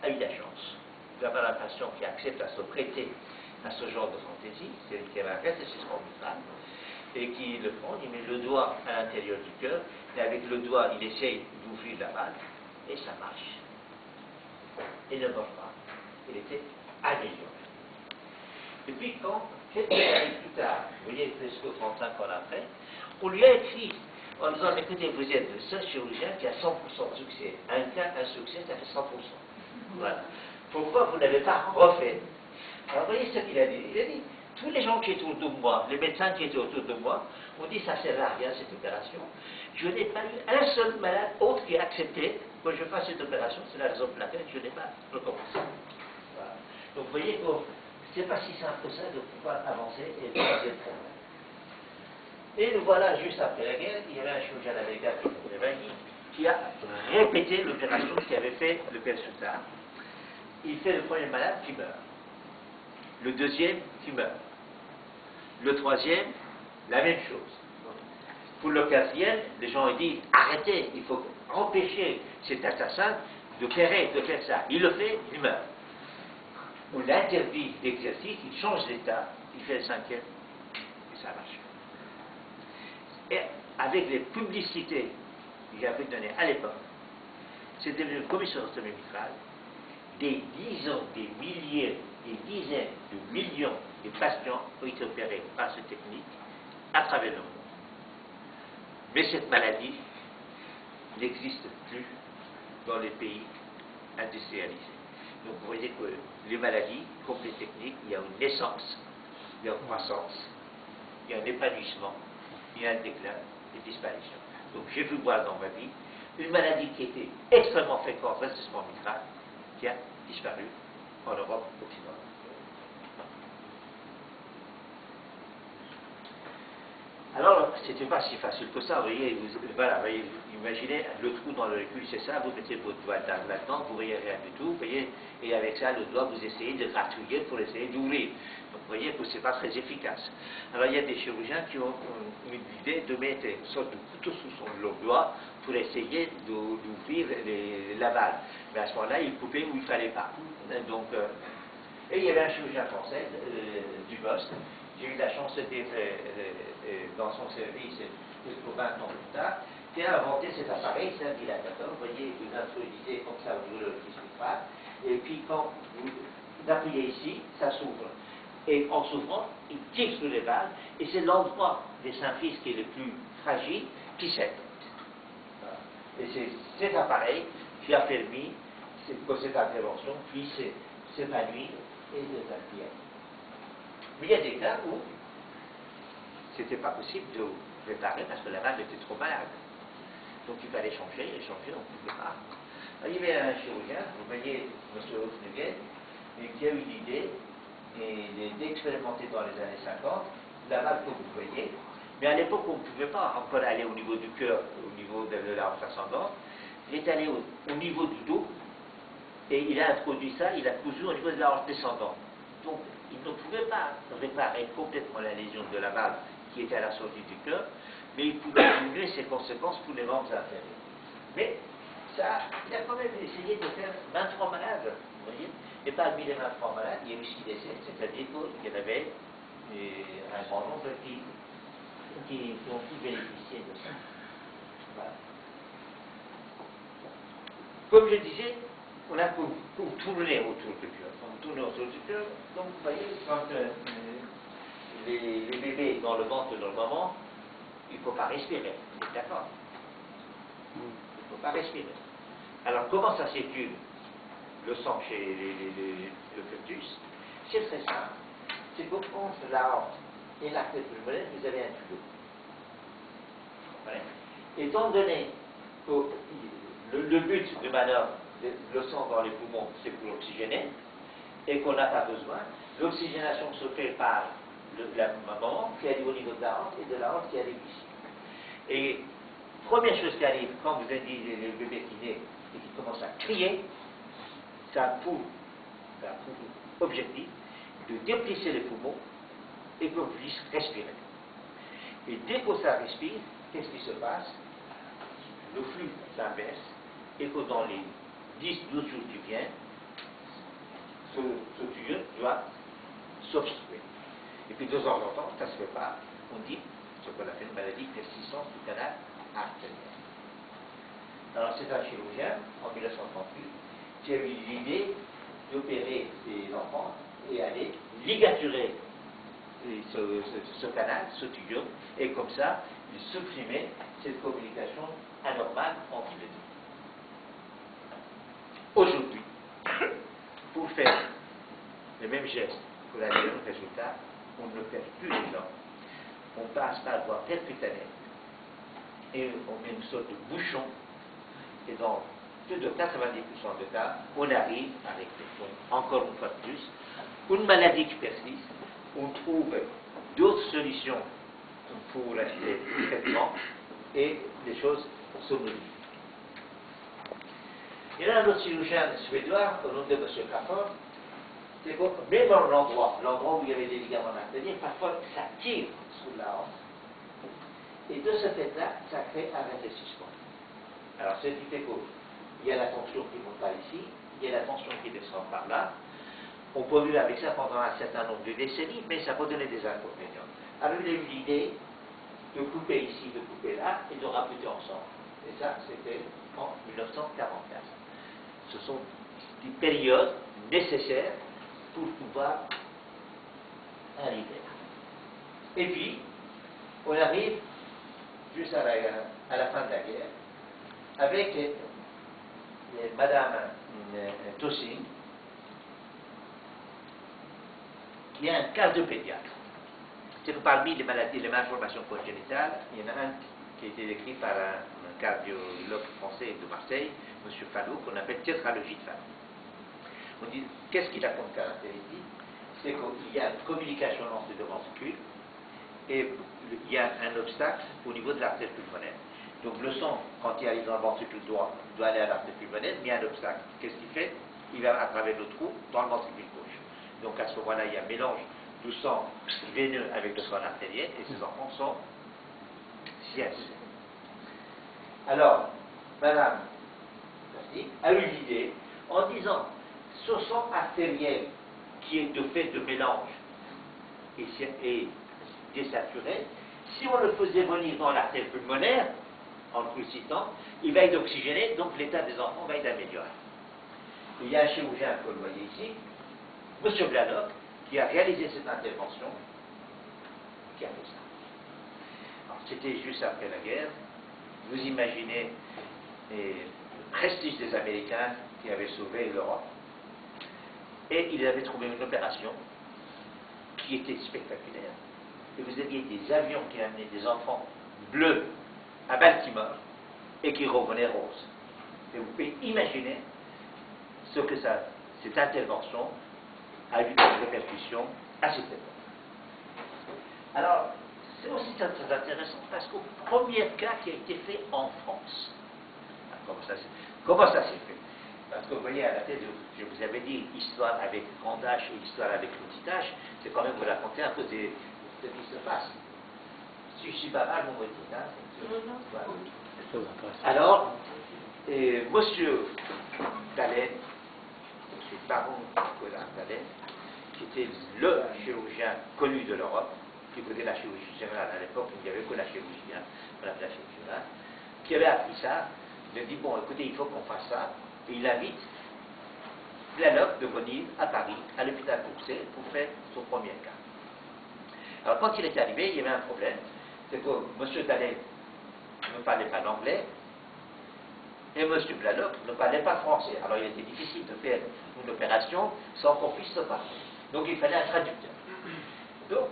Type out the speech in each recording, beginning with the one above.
a eu la chance d'avoir un patient qui accepte à se prêter à ce genre de fantaisie, c'est qui a un rétrécissement mitral, et qui le prend, il met le doigt à l'intérieur du cœur, et avec le doigt, il essaye d'ouvrir la valve, et ça marche. Il ne meurt pas. Il était amélioré. Et puis quand, quelques années plus tard, vous voyez, presque 35 ans après, on lui a écrit en disant, écoutez, vous êtes le seul chirurgien qui a 100% de succès. Un cas, un succès, ça fait 100%. Voilà. Pourquoi vous n'avez pas refait? Alors, vous voyez ce qu'il a dit. Il a dit, tous les gens qui étaient autour de moi, les médecins qui étaient autour de moi, ont dit, ça ne sert à rien cette opération. Je n'ai pas eu un seul malade autre qui a accepté que je fasse cette opération. C'est la raison pour laquelle je n'ai pas recommencé. Voilà. Donc, vous voyez que ce n'est pas si simple que ça de pouvoir avancer et de poser le problème. Et nous voilà, juste après la guerre, il y avait un chirurgien américain qui a répété l'opération qu'avait fait le père Soutard. Il fait le premier malade qui meurt. Le deuxième qui meurt. Le troisième, la même chose. Pour le quatrième, les gens disent, arrêtez, il faut empêcher cet assassin de faire ça. Il le fait, il meurt. On l'interdit d'exercice, il change d'état, il fait le cinquième, et ça marche. Et avec les publicités que j'avais données à l'époque, c'est devenu une commission d'anatomie mitrale, des dizaines, des milliers, des dizaines de millions de patients ont été opérés par cette technique à travers le monde. Mais cette maladie n'existe plus dans les pays industrialisés. Donc vous voyez que les maladies, comme les techniques, il y a une naissance, il y a une croissance, il y a un épanouissement, il y a un déclin, une disparition. Donc j'ai vu voir dans ma vie une maladie qui était extrêmement fréquente, rétrécissement mitral, qui a disparu en Europe occidentale. Alors, c'était pas si facile que ça, vous voyez, voilà, vous imaginez le trou dans le recul, c'est ça, vous mettez votre doigt là-dedans, vous voyez rien du tout, vous voyez, et avec ça, le doigt, vous essayez de gratouiller pour essayer d'ouvrir. Donc, vous voyez que c'est pas très efficace. Alors, il y a des chirurgiens qui ont eu l'idée de mettre une sorte de couteau sous leur doigt pour essayer d'ouvrir la valve. Mais à ce moment-là, ils coupaient où il ne fallait pas. Donc, et il y avait un chirurgien français, du Boston. J'ai eu la chance d'être dans son service jusqu'au 20 ans plus tard, qui a inventé cet appareil, c'est un dilatateur. Vous voyez, vous introduisez comme ça au niveau de l'orifice mitral, et puis quand vous appuyez ici, ça s'ouvre. Et en s'ouvrant, il tire sur les valves, et c'est l'endroit des symphyses qui est le plus fragile qui s'aide. Et c'est cet appareil qui a permis que cette intervention puisse s'épanouir et s'établir. Mais il y a des cas où c'était pas possible de réparer parce que la valve était trop malade. Donc il fallait changer, et changer, on ne pouvait pas. Alors, il y avait un chirurgien, vous voyez, M. Hofneggen, qui a eu l'idée d'expérimenter dans les années 50 la valve que vous voyez. Mais à l'époque, on ne pouvait pas encore aller au niveau du cœur, au niveau de la hanche ascendante. Il est allé au niveau du dos, et il a introduit ça, il a cousu au niveau de la hanche descendante. Donc, il ne pouvait pas réparer complètement la lésion de la valve qui était à la sortie du cœur, mais il pouvait diminuer ses conséquences pour les membres inférieurs. Mais ça, il a quand même essayé de faire 23 malades, vous voyez, et parmi les 23 malades, il y a eu 6 décès, c'est-à-dire qu'il y en avait un grand nombre qui ont pu bénéficier de ça. Voilà. Comme je disais, on a pour tourner autour du cœur. On tourne autour du cœur, donc vous voyez, quand les bébés dans le ventre de leur maman, il ne faut pas respirer, d'accord? Il ne faut pas respirer. Alors comment ça circule le sang chez le fœtus? C'est très simple. C'est qu'entre la hanche et l'artère pulmonaire, vous avez un tuyau. Étant donné que le but de manœuvre, le sang dans les poumons, c'est pour oxygéner, et qu'on n'a pas besoin, l'oxygénation se fait par la maman qui arrive au niveau de la hanche et de la hanche qui arrive ici. Et première chose qui arrive quand vous avez dit le bébé qui naît et qui commence à crier, ça a pour objectif de déplisser les poumons et qu'on puisse respirer. Et dès que ça respire, qu'est-ce qui se passe? Le flux s'inverse et que dans les 10-12 jours qui viennent, ce tuyau doit s'obstruer. Et puis de temps en temps, ça ne se fait pas, on dit ce qu'on appelle une maladie persistante du canal artériel. Alors c'est un chirurgien, en 1938, qui a eu l'idée d'opérer ces enfants et aller ligaturer ce canal, ce tuyau, et comme ça, il supprimait cette communication anormale entre les deux. Aujourd'hui, pour faire le même geste, pour aller au résultat, on ne perd plus les jambes. On passe par voie percutaneuse et on met une sorte de bouchon, et dans plus de 90% de cas, on arrive à régler. Donc, encore une fois de plus, une maladie qui persiste, on trouve d'autres solutions pour le traitement et les choses se modifient. Il y a un autre chirurgien suédois, au nom de M. Crafoord, c'est que même dans l'endroit où il y avait des ligaments artériels, parfois ça tire sous la hanche. Et de ce fait-là, ça crée un rétrécissement. Alors, ce qui fait qu'il y a la tension qui monte par ici, il y a la tension qui descend par là. On peut vivre avec ça pendant un certain nombre de décennies, mais ça peut donner des inconvénients. Alors, il a eu l'idée de couper ici, de couper là, et de rabuter ensemble. Et ça, c'était en 1944. Ce sont des périodes nécessaires pour pouvoir arriver là. Et puis, on arrive juste à la fin de la guerre avec Madame Tossing, qui est un cas de pédiatre. C'est que parmi les maladies, les malformations congénitales, il y en a un qui a été décrit par un cardiologue français de Marseille, M. Fallot, qu'on appelle tétralogie de Fallot. On dit, qu'est-ce qu'il a comme caractéristique? C'est qu'il y a une communication entre les deux ventricules et il y a un obstacle au niveau de l'artère pulmonaire. Donc le sang, quand il arrive dans le ventricule droit, doit aller à l'artère pulmonaire, mais il y a un obstacle. Qu'est-ce qu'il fait? Il va à travers le trou dans le ventricule gauche. Donc à ce moment-là, il y a un mélange du sang veineux avec le sang artériel et ces enfants sont sièges. Alors, Madame a eu l'idée en disant ce sang artériel qui est de fait de mélange et désaturé, si on le faisait venir dans l'artère pulmonaire, en le sollicitant, il va être oxygéné, donc l'état des enfants va être amélioré. Il y a un chirurgien que vous voyez ici, M. Blalock, qui a réalisé cette intervention, qui a fait ça. C'était juste après la guerre. Vous imaginez le prestige des Américains qui avaient sauvé l'Europe. Et ils avaient trouvé une opération qui était spectaculaire. Et vous aviez des avions qui amenaient des enfants bleus à Baltimore et qui revenaient roses. Et vous pouvez imaginer ce que cette intervention a eu des répercussions à cette époque. Alors, c'est aussi très intéressant parce qu'au premier cas qui a été fait en France, comment ça s'est fait? Parce que vous voyez, à la tête, je vous avais dit, histoire avec grand H et histoire avec petit H, c'est quand même vous raconter un peu de ce qui se passe. Si je suis pas mal, vous me dites. Hein, alors, monsieur Dallène, monsieur Baron Nicolas Dallène, qui était le chirurgien connu de l'Europe, qui faisait la chirurgie générale à l'époque, il n'y avait que la chirurgie, on appelait la chirurgie générale, qui avait appris ça, il a dit, bon, écoutez, il faut qu'on fasse ça, et il invite Blalock de venir à Paris, à l'hôpital Courcelles, pour faire son premier cas. Alors, quand il est arrivé, il y avait un problème, c'est que M. Dallène ne parlait pas l'anglais, et M. Blalock ne parlait pas français. Alors, il était difficile de faire une opération sans qu'on puisse se parler. Donc, il fallait un traducteur. Donc,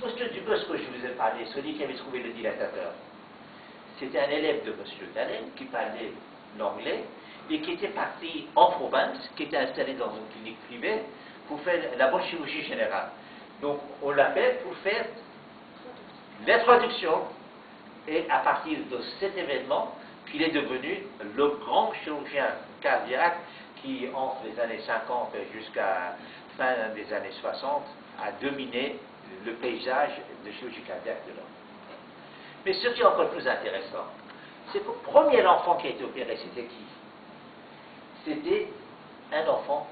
M. Dubos, que je vous ai parlé, celui qui avait trouvé le dilatateur, c'était un élève de M. Dallène qui parlait l'anglais et qui était parti en province, qui était installé dans une clinique privée pour faire la bonne chirurgie générale. Donc, on l'a fait pour faire l'introduction et à partir de cet événement, qu'il est devenu le grand chirurgien cardiaque qui, entre les années 50 jusqu'à fin des années 60, a dominé le paysage de chirurgie cardiaque de l'homme. Mais ce qui est encore plus intéressant, c'est que le premier enfant qui a été opéré, c'était qui? C'était un enfant